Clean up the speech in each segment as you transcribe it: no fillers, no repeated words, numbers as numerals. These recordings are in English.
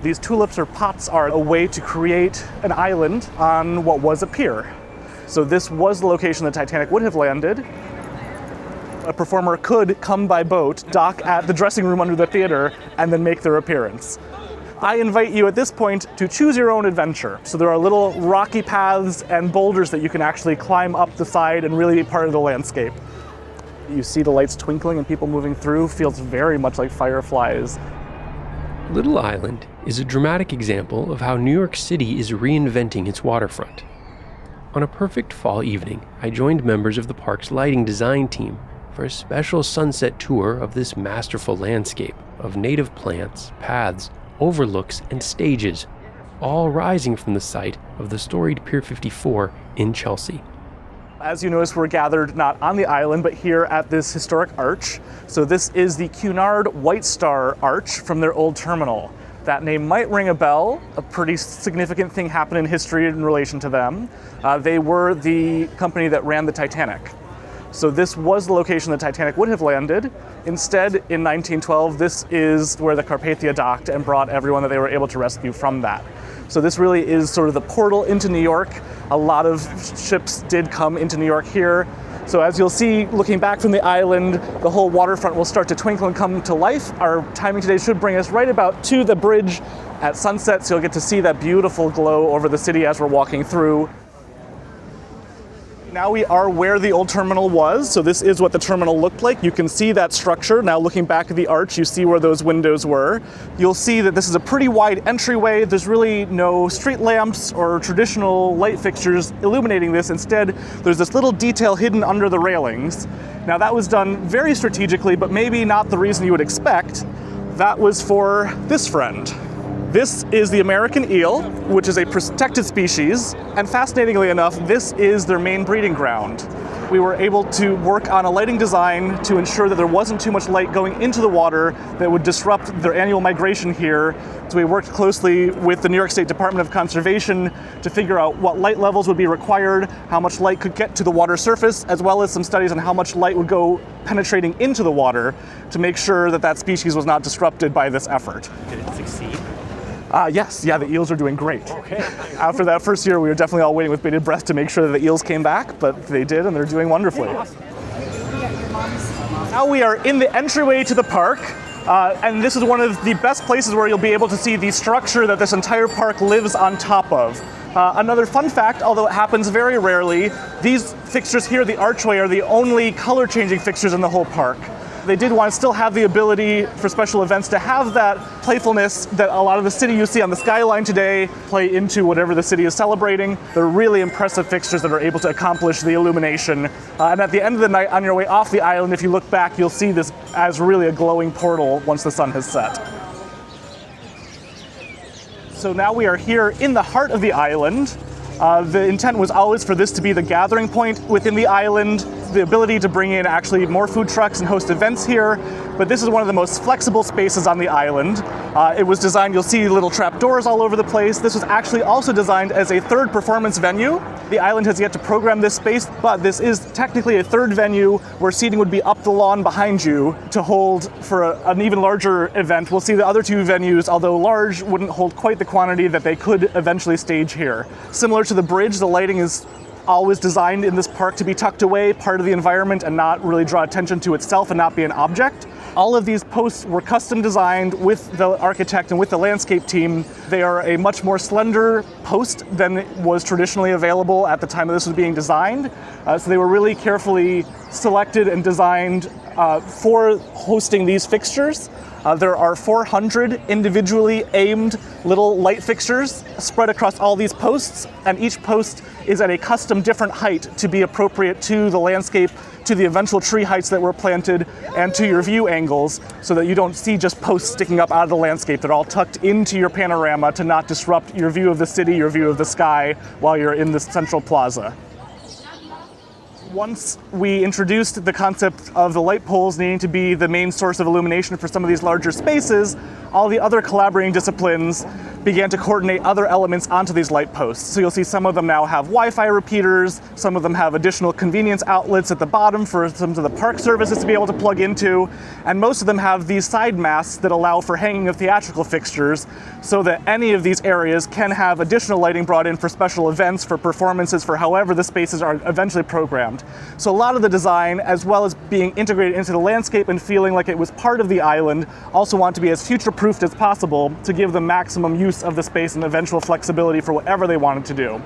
These tulips or pots are a way to create an island on what was a pier. So this was the location the Titanic would have landed. A performer could come by boat, dock at the dressing room under the theater, and then make their appearance. I invite you at this point to choose your own adventure. So there are little rocky paths and boulders that you can actually climb up the side and really be part of the landscape. You see the lights twinkling and people moving through, feels very much like fireflies. Little Island is a dramatic example of how New York City is reinventing its waterfront. On a perfect fall evening, I joined members of the park's lighting design team for a special sunset tour of this masterful landscape of native plants, paths, overlooks, and stages, all rising from the site of the storied Pier 54 in Chelsea. As you notice, we're gathered not on the island, but here at this historic arch. So this is the Cunard White Star Arch from their old terminal. That name might ring a bell. A pretty significant thing happened in history in relation to them. They were the company that ran the Titanic. So this was the location the Titanic would have landed. Instead, in 1912, this is where the Carpathia docked and brought everyone that they were able to rescue from that. So this really is sort of the portal into New York. A lot of ships did come into New York here. So as you'll see, looking back from the island, the whole waterfront will start to twinkle and come to life. Our timing today should bring us right about to the bridge at sunset, so you'll get to see that beautiful glow over the city as we're walking through. Now we are where the old terminal was, so this is what the terminal looked like. You can see that structure. Now looking back at the arch, you see where those windows were. You'll see that this is a pretty wide entryway. There's really no street lamps or traditional light fixtures illuminating this. Instead, there's this little detail hidden under the railings. Now that was done very strategically, but maybe not the reason you would expect. That was for this friend. This is the American eel, which is a protected species, and fascinatingly enough, this is their main breeding ground. We were able to work on a lighting design to ensure that there wasn't too much light going into the water that would disrupt their annual migration here. So we worked closely with the New York State Department of Conservation to figure out what light levels would be required, how much light could get to the water surface, as well as some studies on how much light would go penetrating into the water to make sure that that species was not disrupted by this effort. Did it succeed? Yes, the eels are doing great. Okay. After that first year, we were definitely all waiting with bated breath to make sure that the eels came back, but they did, and they're doing wonderfully. Awesome. Now we are in the entryway to the park, and this is one of the best places where you'll be able to see the structure that this entire park lives on top of. Another fun fact, although it happens very rarely, these fixtures here, the archway, are the only color-changing fixtures in the whole park. They did want to still have the ability for special events to have that playfulness that a lot of the city you see on the skyline today play into whatever the city is celebrating. They're really impressive fixtures that are able to accomplish the illumination. And at the end of the night, on your way off the island, if you look back, you'll see this as really a glowing portal once the sun has set. So now we are here in the heart of the island. The intent was always for this to be the gathering point within the island, the ability to bring in actually more food trucks and host events here, but this is one of the most flexible spaces on the island. It was designed, you'll see little trap doors all over the place. This was actually also designed as a third performance venue. The island has yet to program this space, but this is technically a third venue where seating would be up the lawn behind you to hold for an even larger event. We'll see the other two venues, although large, wouldn't hold quite the quantity that they could eventually stage here. Similar to the bridge, the lighting is always designed in this park to be tucked away, part of the environment, and not really draw attention to itself and not be an object. All of these posts were custom designed with the architect and with the landscape team. They are a much more slender post than was traditionally available at the time that this was being designed. So they were really carefully selected and designed for hosting these fixtures. There are 400 individually aimed little light fixtures spread across all these posts, and each post is at a custom different height to be appropriate to the landscape, to the eventual tree heights that were planted, and to your view angles, so that you don't see just posts sticking up out of the landscape. They're all tucked into your panorama to not disrupt your view of the city, your view of the sky, while you're in the central plaza. Once we introduced the concept of the light poles needing to be the main source of illumination for some of these larger spaces, all the other collaborating disciplines, began to coordinate other elements onto these light posts. So you'll see some of them now have Wi-Fi repeaters, some of them have additional convenience outlets at the bottom for some of the park services to be able to plug into, and most of them have these side masts that allow for hanging of theatrical fixtures so that any of these areas can have additional lighting brought in for special events, for performances, for however the spaces are eventually programmed. So a lot of the design, as well as being integrated into the landscape and feeling like it was part of the island, also want to be as future-proofed as possible to give them maximum use of the space and eventual flexibility for whatever they wanted to do.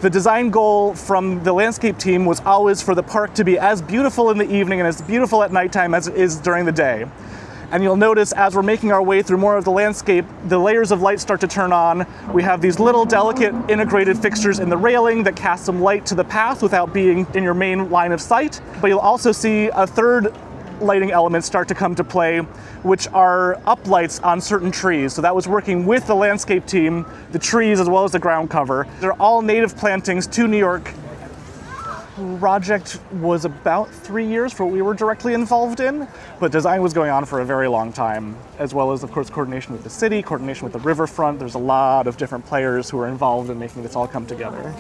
The design goal from the landscape team was always for the park to be as beautiful in the evening and as beautiful at nighttime as it is during the day. And you'll notice as we're making our way through more of the landscape, the layers of light start to turn on. We have these little delicate integrated fixtures in the railing that cast some light to the path without being in your main line of sight. But you'll also see a third lighting elements start to come to play, which are uplights on certain trees. So that was working with the landscape team, the trees as well as the ground cover. They're all native plantings to New York. Project was about 3 years for what we were directly involved in, but design was going on for a very long time, as well as, of course, coordination with the city, coordination with the riverfront. There's a lot of different players who are involved in making this all come together.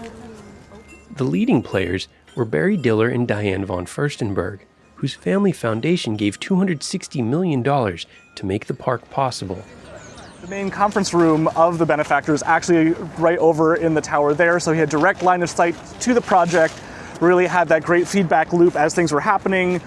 The leading players were Barry Diller and Diane von Furstenberg, whose family foundation gave $260 million to make the park possible. The main conference room of the benefactor is actually right over in the tower there, so he had direct line of sight to the project, really had that great feedback loop as things were happening.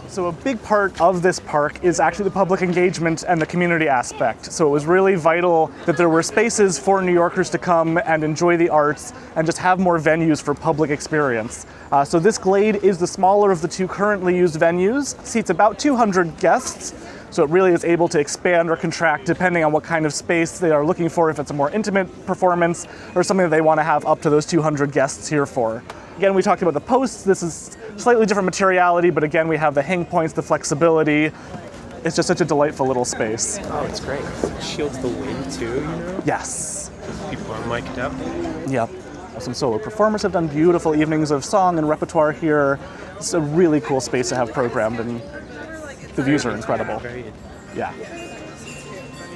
So a big part of this park is actually the public engagement and the community aspect. So it was really vital that there were spaces for New Yorkers to come and enjoy the arts and just have more venues for public experience. So this Glade is the smaller of the two currently used venues, seats about 200 guests. So it really is able to expand or contract depending on what kind of space they are looking for, if it's a more intimate performance or something that they want to have up to those 200 guests here for. Again, we talked about the posts. This is slightly different materiality, but again, we have the hang points, the flexibility. It's just such a delightful little space. Oh, it's great. It shields the wind too, you know? Yes. People are mic'd up. Yep. Some solo performers have done beautiful evenings of song and repertoire here. It's a really cool space to have programmed, and the views are incredible. Very good. Yeah.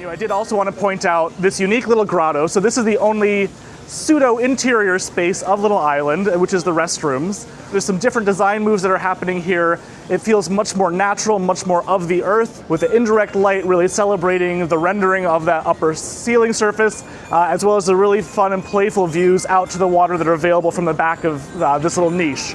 I did also want to point out this unique little grotto. So this is the only pseudo-interior space of Little Island, which is the restrooms. There's some different design moves that are happening here. It feels much more natural, much more of the earth, with the indirect light really celebrating the rendering of that upper ceiling surface, as well as the really fun and playful views out to the water that are available from the back of this little niche.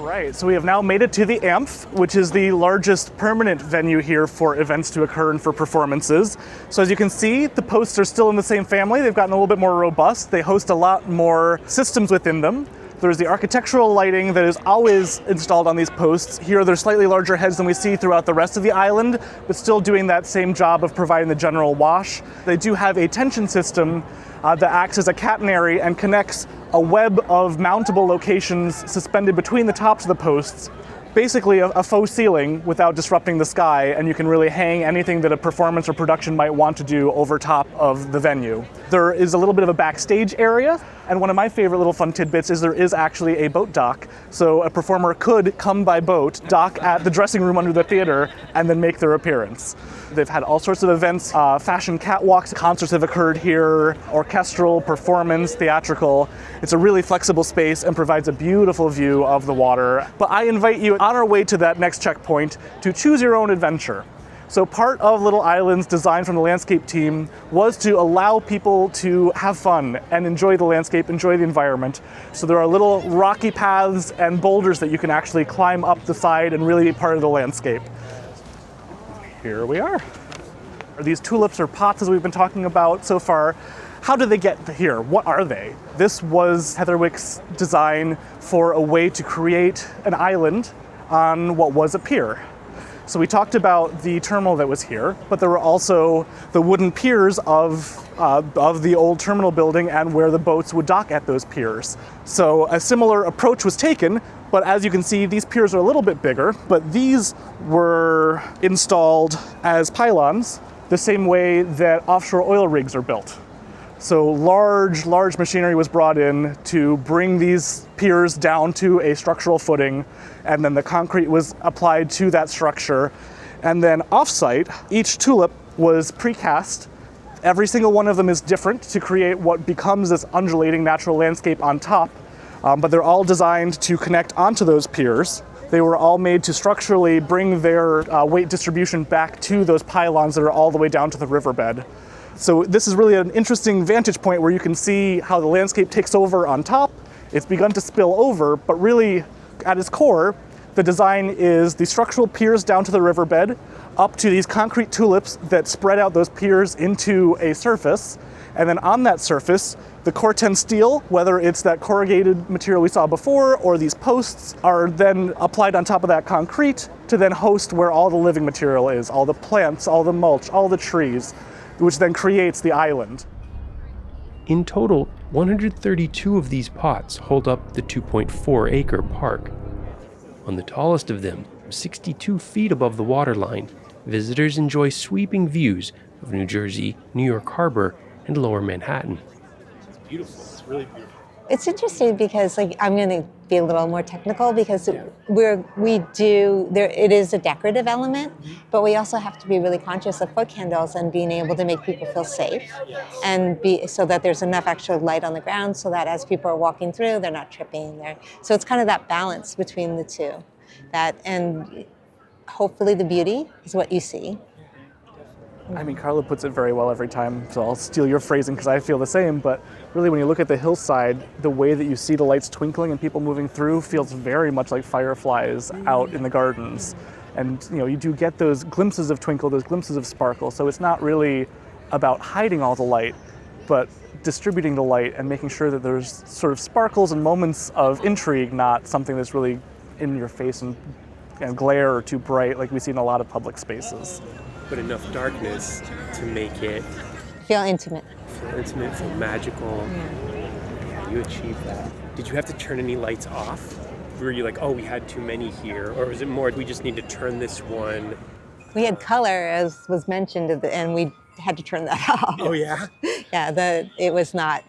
Right, so we have now made it to the Amph, which is the largest permanent venue here for events to occur and for performances. So as you can see, the posts are still in the same family. They've gotten a little bit more robust. They host a lot more systems within them. There's the architectural lighting that is always installed on these posts. Here they're slightly larger heads than we see throughout the rest of the island, but still doing that same job of providing the general wash. They do have a tension system that acts as a catenary and connects a web of mountable locations suspended between the tops of the posts, basically a faux ceiling without disrupting the sky, and you can really hang anything that a performance or production might want to do over top of the venue. There is a little bit of a backstage area, and one of my favorite little fun tidbits is there is actually a boat dock, so a performer could come by boat, dock at the dressing room under the theater, and then make their appearance. They've had all sorts of events, fashion catwalks, concerts have occurred here, orchestral, performance, theatrical. It's a really flexible space and provides a beautiful view of the water. But I invite you on our way to that next checkpoint to choose your own adventure. So part of Little Island's design from the landscape team was to allow people to have fun and enjoy the landscape, enjoy the environment. So there are little rocky paths and boulders that you can actually climb up the side and really be part of the landscape. Here we are. These tulips or pots, as we've been talking about so far, how did they get here? What are they? This was Heatherwick's design for a way to create an island on what was a pier. So we talked about the terminal that was here, but there were also the wooden piers of the old terminal building and where the boats would dock at those piers. So a similar approach was taken, but as you can see, these piers are a little bit bigger, but these were installed as pylons the same way that offshore oil rigs are built. So large machinery was brought in to bring these piers down to a structural footing, and then the concrete was applied to that structure. And then off-site, each tulip was precast. Every single one of them is different to create what becomes this undulating natural landscape on top, but they're all designed to connect onto those piers. They were all made to structurally bring their weight distribution back to those pylons that are all the way down to the riverbed. So this is really an interesting vantage point where you can see how the landscape takes over on top. It's begun to spill over, but really at its core, the design is the structural piers down to the riverbed, up to these concrete tulips that spread out those piers into a surface. And then on that surface, the Corten steel, whether it's that corrugated material we saw before or these posts, are then applied on top of that concrete to then host where all the living material is, all the plants, all the mulch, all the trees, which then creates the island. In total, 132 of these pots hold up the 2.4-acre park. On the tallest of them, 62 feet above the waterline, visitors enjoy sweeping views of New Jersey, New York Harbor, and Lower Manhattan. It's beautiful. It's really beautiful. It's interesting because, I'm going to be a little more technical because it is a decorative element, but we also have to be really conscious of foot candles and being able to make people feel safe, and so that there's enough extra light on the ground so that as people are walking through, they're not tripping. So it's kind of that balance between the two. And hopefully the beauty is what you see. I mean, Carla puts it very well every time, so I'll steal your phrasing because I feel the same, but really when you look at the hillside, the way that you see the lights twinkling and people moving through feels very much like fireflies out in the gardens. And you do get those glimpses of twinkle, those glimpses of sparkle, so it's not really about hiding all the light, but distributing the light and making sure that there's sort of sparkles and moments of intrigue, not something that's really in your face and glare or too bright like we see in a lot of public spaces. But enough darkness to make it Feel intimate. feel magical. Yeah, you achieved that. Did you have to turn any lights off? Were you like, oh, we had too many here? Or was it more, we just need to turn this one? We had color, as was mentioned, and we had to turn that off. Oh, yeah? Yeah, it was not,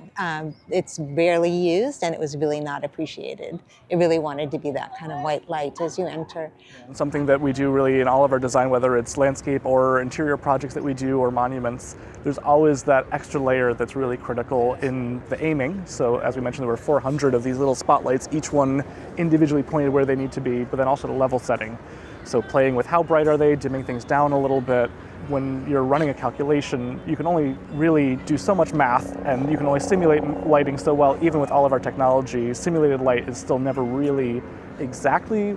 it's rarely used, and it was really not appreciated. It really wanted to be that kind of white light as you enter. Something that we do really in all of our design, whether it's landscape or interior projects that we do or monuments, there's always that extra layer that's really critical in the aiming. So as we mentioned, there were 400 of these little spotlights, each one individually pointed where they need to be, but then also the level setting. So playing with how bright are they, dimming things down a little bit. When you're running a calculation, you can only really do so much math, and you can only simulate lighting so well. Even with all of our technology, simulated light is still never really exactly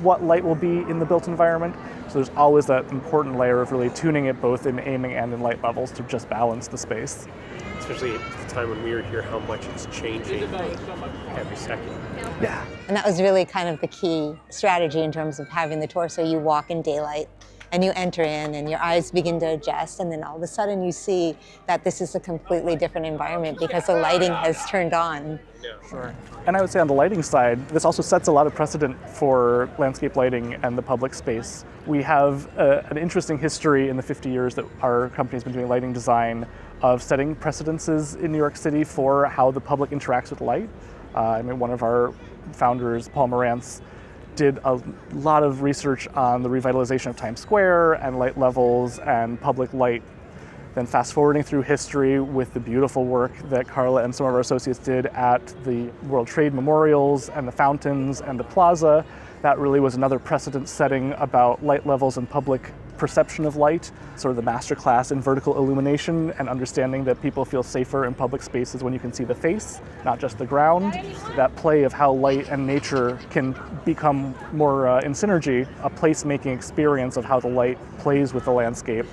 what light will be in the built environment. So there's always that important layer of really tuning it both in aiming and in light levels to just balance the space. Especially at the time when we were here, how much it's changing every second. Yeah. And that was really kind of the key strategy in terms of having the tour. So you walk in daylight, and you enter in and your eyes begin to adjust, and then all of a sudden you see that this is a completely different environment because the lighting has turned on. Sure. And I would say on the lighting side, this also sets a lot of precedent for landscape lighting and the public space. We have an interesting history in the 50 years that our company's been doing lighting design of setting precedences in New York City for how the public interacts with light. One of our founders, Paul Morantz, did a lot of research on the revitalization of Times Square and light levels and public light. Then fast forwarding through history with the beautiful work that Carla and some of our associates did at the World Trade Memorials and the fountains and the plaza, that really was another precedent setting about light levels and public perception of light, sort of the masterclass in vertical illumination and understanding that people feel safer in public spaces when you can see the face, not just the ground. That play of how light and nature can become more in synergy, a place-making experience of how the light plays with the landscape.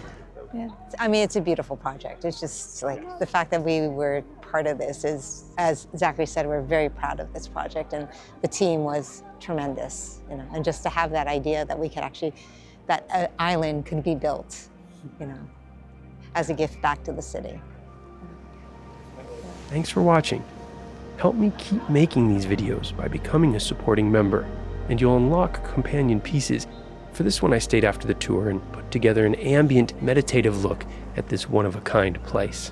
Yeah. I mean, it's a beautiful project. It's just like the fact that we were part of this is, as Zachary said, we're very proud of this project, and the team was tremendous, and just to have that idea that we could actually, that an island could be built, as a gift back to the city. Thanks for watching. Help me keep making these videos by becoming a supporting member, and you'll unlock companion pieces. For this one, I stayed after the tour and put together an ambient, meditative look at this one-of-a-kind place.